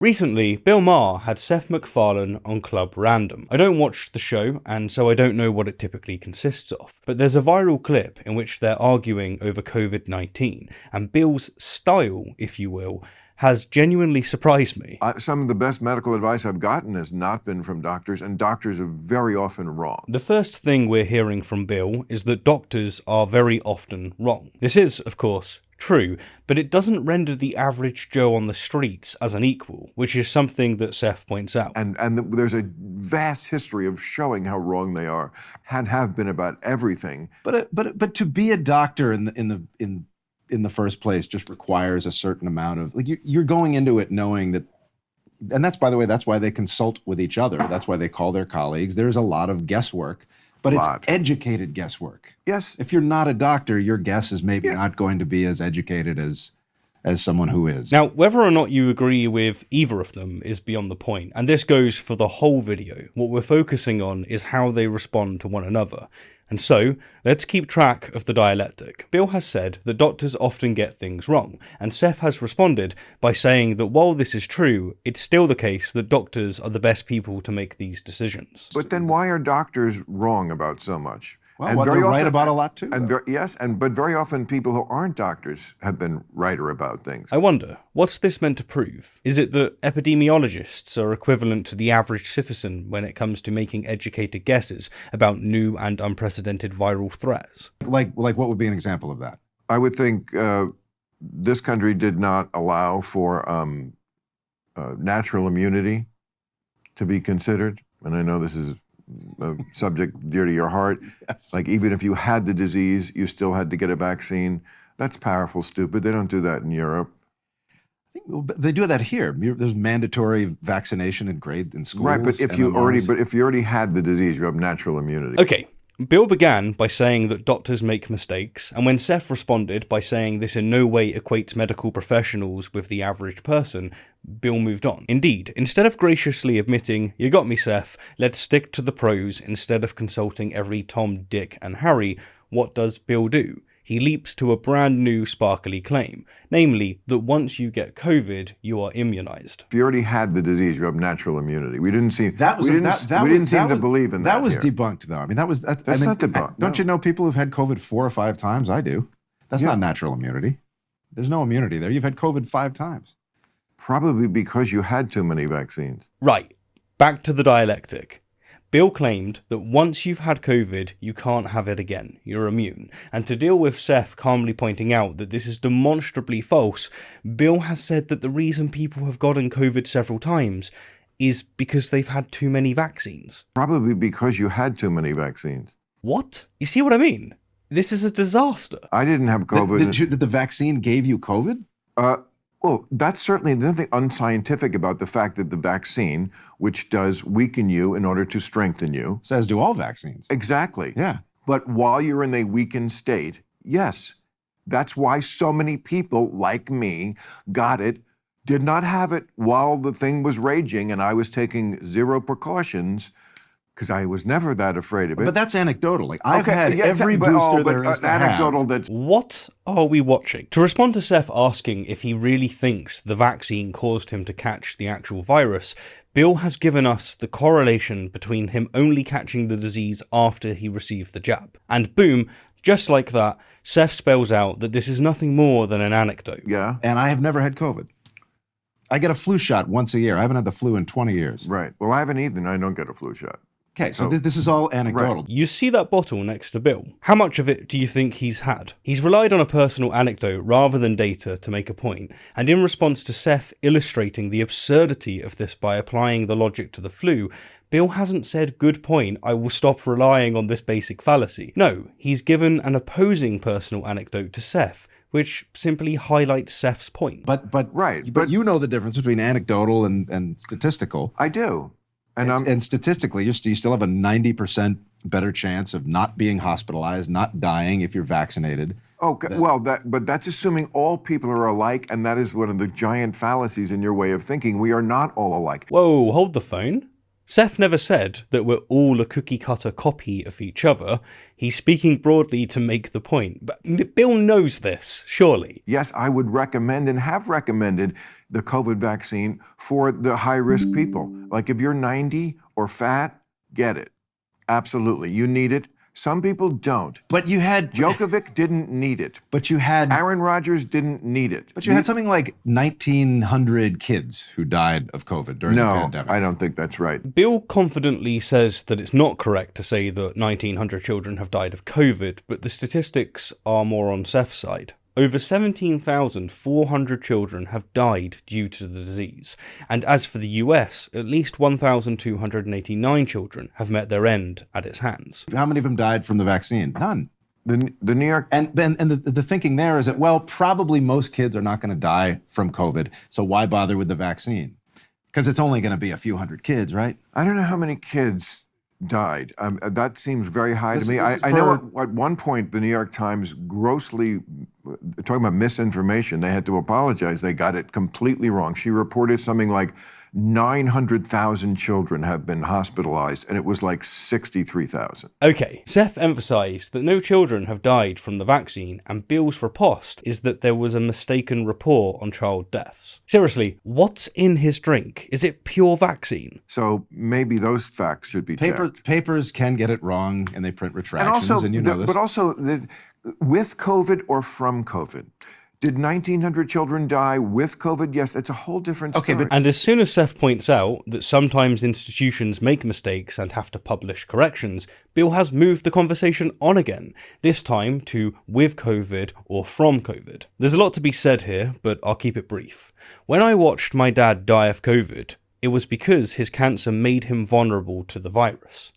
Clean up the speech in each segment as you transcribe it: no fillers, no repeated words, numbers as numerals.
Recently, Bill Maher had Seth MacFarlane on Club Random. I don't watch the show, and so I don't know what it typically consists of, but there's a viral clip in which they're arguing over COVID-19, and Bill's style, if you will, has genuinely surprised me. Some of the best medical advice I've gotten has not been from doctors, and doctors are very often wrong. The first thing we're hearing from Bill is that doctors are very often wrong. This is, of course, true, but it doesn't render the average Joe on the streets as an equal, which is something that Seth points out. And there's a vast history of showing how wrong they are, and have been about everything. But to be a doctor in the first place just requires a certain amount of, like, you're going into it knowing that, and that's, by the way, that's why they consult with each other. That's why they call their colleagues. There's a lot of guesswork. But it's educated guesswork. Yes. If you're not a doctor, your guess is maybe not going to be as educated as someone who is. Now, whether or not you agree with either of them is beyond the point, and this goes for the whole video. What we're focusing on is how they respond to one another. And so, let's keep track of the dialectic. Bill has said that doctors often get things wrong, and Seth has responded by saying that while this is true, it's still the case that doctors are the best people to make these decisions. But then why are doctors wrong about so much? Well, they're right about a lot too. But very often people who aren't doctors have been righter about things. I wonder, what's this meant to prove? Is it that epidemiologists are equivalent to the average citizen when it comes to making educated guesses about new and unprecedented viral threats? Like what would be an example of that? I would think this country did not allow for natural immunity to be considered. And I know this is a subject dear to your heart. Yes. Like, even if you had the disease, you still had to get a vaccine. That's powerful, stupid. They don't do that in Europe. I think they do that here. There's mandatory vaccination in schools. Right, but if you already had the disease, you have natural immunity. Okay. Bill began by saying that doctors make mistakes, and when Seth responded by saying this in no way equates medical professionals with the average person, Bill moved on. Indeed, instead of graciously admitting, "You got me, Seth, let's stick to the pros," instead of consulting every Tom, Dick, and Harry, what does Bill do? He leaps to a brand new sparkly claim, namely that once you get COVID, you are immunized. If you already had the disease, you have natural immunity. We didn't seem to believe in that. That was here. debunked, though. I mean, that's not debunked. Don't you know people who've had COVID 4 or 5 times? I do. That's not natural immunity. There's no immunity there. You've had COVID 5 times. Probably because you had too many vaccines. Right. Back to the dialectic. Bill claimed that once you've had COVID, you can't have it again. You're immune. And to deal with Seth calmly pointing out that this is demonstrably false, Bill has said that the reason people have gotten COVID several times is because they've had too many vaccines. Probably because you had too many vaccines. What? You see what I mean? This is a disaster. I didn't have COVID. Did the vaccine gave you COVID? Well, that's certainly nothing unscientific about the fact that the vaccine, which does weaken you in order to strengthen you. So as do all vaccines. Exactly. Yeah. But while you're in a weakened state, yes, that's why so many people like me got it, did not have it while the thing was raging and I was taking zero precautions, because I was never that afraid of it. But that's anecdotal. Like, I've had every booster there is to anecdotal have. What are we watching? To respond to Seth asking if he really thinks the vaccine caused him to catch the actual virus, Bill has given us the correlation between him only catching the disease after he received the jab. And boom, just like that, Seth spells out that this is nothing more than an anecdote. Yeah. And I have never had COVID. I get a flu shot once a year. I haven't had the flu in 20 years. Right. Well, I haven't either, and I don't get a flu shot. Okay, so this is all anecdotal. Right. You see that bottle next to Bill. How much of it do you think he's had? He's relied on a personal anecdote rather than data to make a point, and in response to Seth illustrating the absurdity of this by applying the logic to the flu, Bill hasn't said, "Good point, I will stop relying on this basic fallacy." No, he's given an opposing personal anecdote to Seth, which simply highlights Seth's point. But you know the difference between anecdotal and statistical. I do. And statistically, you still have a 90% better chance of not being hospitalized, not dying if you're vaccinated. Okay, but that's assuming all people are alike, and that is one of the giant fallacies in your way of thinking. We are not all alike. Whoa, hold the phone. Seth never said that we're all a cookie-cutter copy of each other. He's speaking broadly to make the point. But Bill knows this, surely. Yes, I would recommend and have recommended the COVID vaccine for the high-risk people. Like if you're 90 or fat, get it. Absolutely. You need it. Some people don't. But you had Djokovic didn't need it. But you had Aaron Rodgers didn't need it. But you had something like 1,900 kids who died of COVID during the pandemic. No, I don't think that's right. Bill confidently says that it's not correct to say that 1,900 children have died of COVID, but the statistics are more on Seth's side. Over 17,400 children have died due to the disease, and as for the US, at least 1,289 children have met their end at its hands. How many of them died from the vaccine? None. The New York... And the thinking there is that, well, probably most kids are not going to die from COVID, so why bother with the vaccine? Because it's only going to be a few hundred kids, right? I don't know how many kids died. That seems very high to me. This I know at one point the New York Times grossly, talking about misinformation, they had to apologize. They got it completely wrong. She reported something like 900,000 children have been hospitalized, and it was like 63,000. Okay, Seth emphasised that no children have died from the vaccine, and Bill's riposte is that there was a mistaken report on child deaths. Seriously, what's in his drink? Is it pure vaccine? So maybe those facts should be checked. Papers can get it wrong, and they print retractions, And also, and you know this. But also, with COVID or from COVID, did 1,900 children die with COVID? Yes, it's a whole different story. And as soon as Seth points out that sometimes institutions make mistakes and have to publish corrections, Bill has moved the conversation on again, this time to with COVID or from COVID. There's a lot to be said here, but I'll keep it brief. When I watched my dad die of COVID, it was because his cancer made him vulnerable to the virus.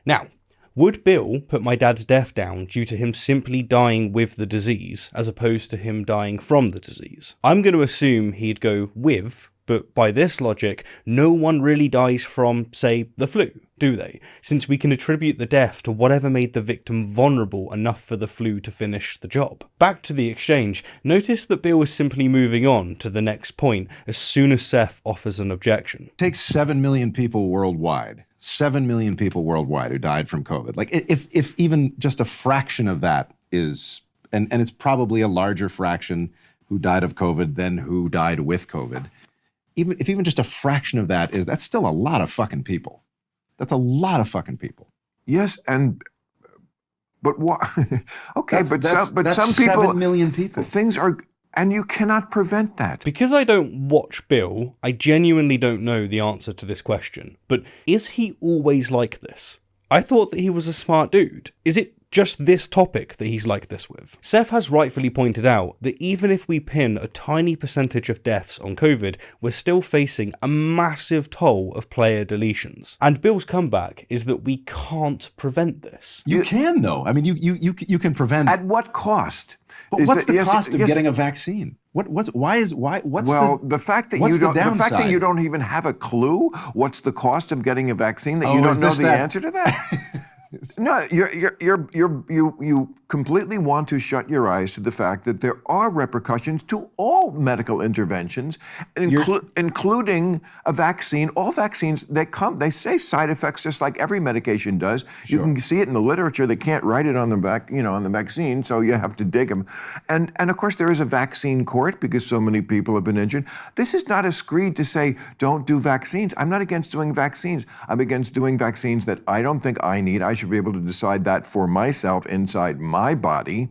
Now, would Bill put my dad's death down due to him simply dying with the disease, as opposed to him dying from the disease? I'm going to assume he'd go with, but by this logic, no one really dies from, say, the flu, do they? Since we can attribute the death to whatever made the victim vulnerable enough for the flu to finish the job. Back to the exchange, notice that Bill is simply moving on to the next point as soon as Seth offers an objection. It takes 7 million people worldwide. 7 million people worldwide who died from COVID. Like, if even just a fraction of that is, and it's probably a larger fraction who died of COVID than who died with COVID. If even just a fraction of that is, that's still a lot of fucking people. That's a lot of fucking people. Yes, but what? Okay, That's some people, 7 million people. Things are, and you cannot prevent that. Because I don't watch Bill, I genuinely don't know the answer to this question. But is he always like this? I thought that he was a smart dude. Is it just this topic that he's like this with? Seth has rightfully pointed out that even if we pin a tiny percentage of deaths on COVID, we're still facing a massive toll of player deletions. And Bill's comeback is that we can't prevent this. You can, though. I mean, you can prevent. At what cost? But what's the cost of getting a vaccine? What's the fact that what's you don't, the the fact that downside? you don't even have a clue what's the cost of getting a vaccine, that you don't know the answer to that? No, you completely want to shut your eyes to the fact that there are repercussions to all medical interventions, including a vaccine. All vaccines, they say side effects just like every medication does. Sure. You can see it in the literature. They can't write it on the back, on the vaccine, so you have to dig them. And of course there is a vaccine court because so many people have been injured. This is not a screed to say don't do vaccines. I'm not against doing vaccines. I'm against doing vaccines that I don't think I need. I should be able to decide that for myself inside my body.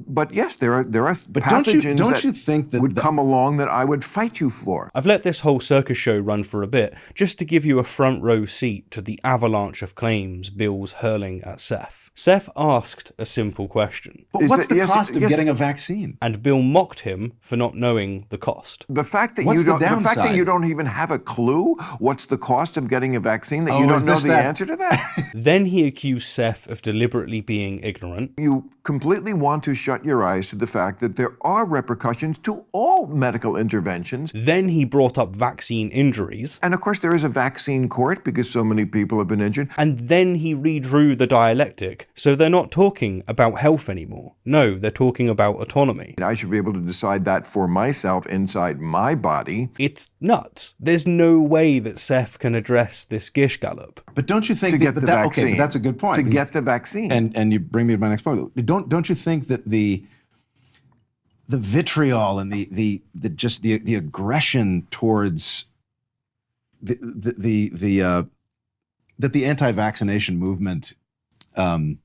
But yes, there are pathogens don't you think that would come along that I would fight you for. I've let this whole circus show run for a bit, just to give you a front row seat to the avalanche of claims Bill's hurling at Seth. Seth asked a simple question. But what's the cost of getting a vaccine? And Bill mocked him for not knowing the cost. The fact that the fact that you don't even have a clue what's the cost of getting a vaccine, that you don't know the answer to that. Then he accused Seth of deliberately being ignorant. You completely want to shut your eyes to the fact that there are repercussions to all medical interventions. Then he brought up vaccine injuries. And of course there is a vaccine court because so many people have been injured. And then he redrew the dialectic, so they're not talking about health anymore. No, they're talking about autonomy. I should be able to decide that for myself inside my body. It's nuts. There's no way that Seth can address this gish gallop. But don't you think to get the vaccine? Okay, but that's a good point. To get the vaccine. And you bring me to my next point. Don't you think that the the vitriol and the just the aggression towards that the anti-vaccination movement, the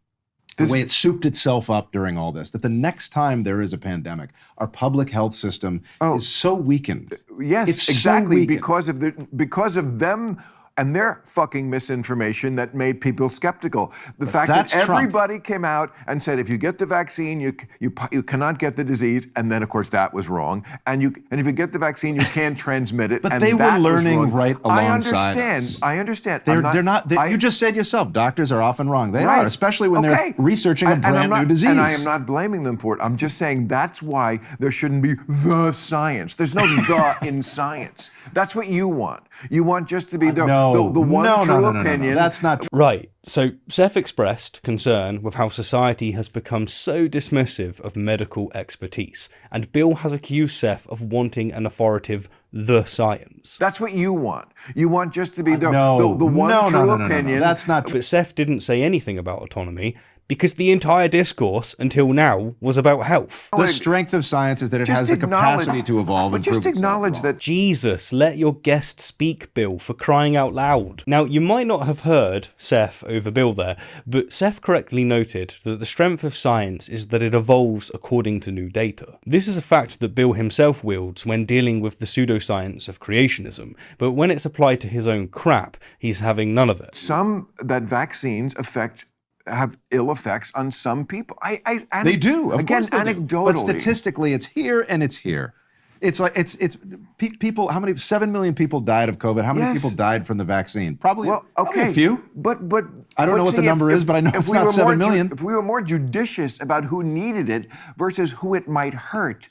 way it souped itself up during all this, that the next time there is a pandemic, our public health system is so weakened. Yes, it's exactly, so weakened. because of them and their fucking misinformation that made people skeptical. The fact that that's Trump. everybody came out and said, if you get the vaccine, you cannot get the disease, and then of course that was wrong. And if you get the vaccine, you can't transmit it. But and they were that was learning wrong. right alongside us. I understand. They're not. You just said yourself, doctors are often wrong. They Right. are, especially when they're researching a brand new disease. And I am not blaming them for it. I'm just saying that's why there shouldn't be the science. There's no the in science. That's what you want. You want just to be the one true opinion. That's not true. Right, so Seth expressed concern with how society has become so dismissive of medical expertise, and Bill has accused Seth of wanting an authoritative the science. That's what you want. You want just to be the one true opinion. That's not true. But Seth didn't say anything about autonomy, because the entire discourse until now was about health. The strength of science is that it has the capacity to evolve and prove just acknowledge that. Jesus, let your guest speak, Bill, for crying out loud. Now, you might not have heard Seth over Bill there, but Seth correctly noted that the strength of science is that it evolves according to new data. This is a fact that Bill himself wields when dealing with the pseudoscience of creationism, but when it's applied to his own crap, he's having none of it. That vaccines have ill effects on some people. They do, of again, course they do. anecdotally. But statistically, it's here and it's here. It's like it's people. How many? 7 million people died of COVID. How many people died from the vaccine? Probably a few. But I don't know what the number is, but I know it's not 7 million. If we were more judicious about who needed it versus who it might hurt,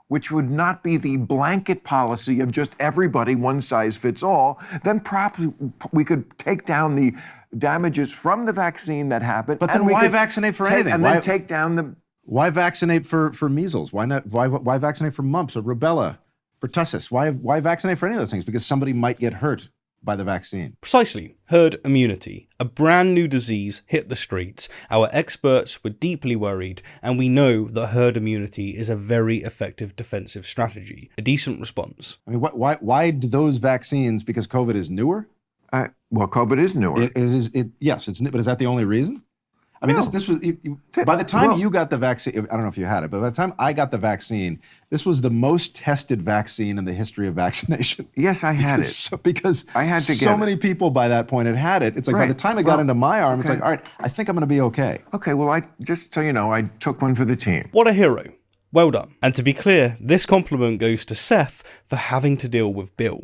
which would not be the blanket policy of just everybody, one size fits all, then perhaps we could take down the damages from the vaccine that happened. But then why vaccinate for anything? And then take down the... Why vaccinate for measles? Why not? Why vaccinate for mumps or rubella, pertussis? Why vaccinate for any of those things? Because somebody might get hurt by the vaccine. Precisely. Herd immunity. A brand new disease hit the streets. Our experts were deeply worried, and we know that herd immunity is a very effective defensive strategy. A decent response. I mean, why do those vaccines? Because COVID is newer? Well, COVID is newer. Yes, but is that the only reason? I mean, this was by the time you got the vaccine. I don't know if you had it, but by the time I got the vaccine, this was the most tested vaccine in the history of vaccination. Yes, I had it. Because I had to get so many people by that point had had it. It's like by the time it got into my arm, it's like, all right, I think I'm going to be okay. Okay, well, just so you know, I took one for the team. What a hero. Well done. And to be clear, this compliment goes to Seth for having to deal with Bill.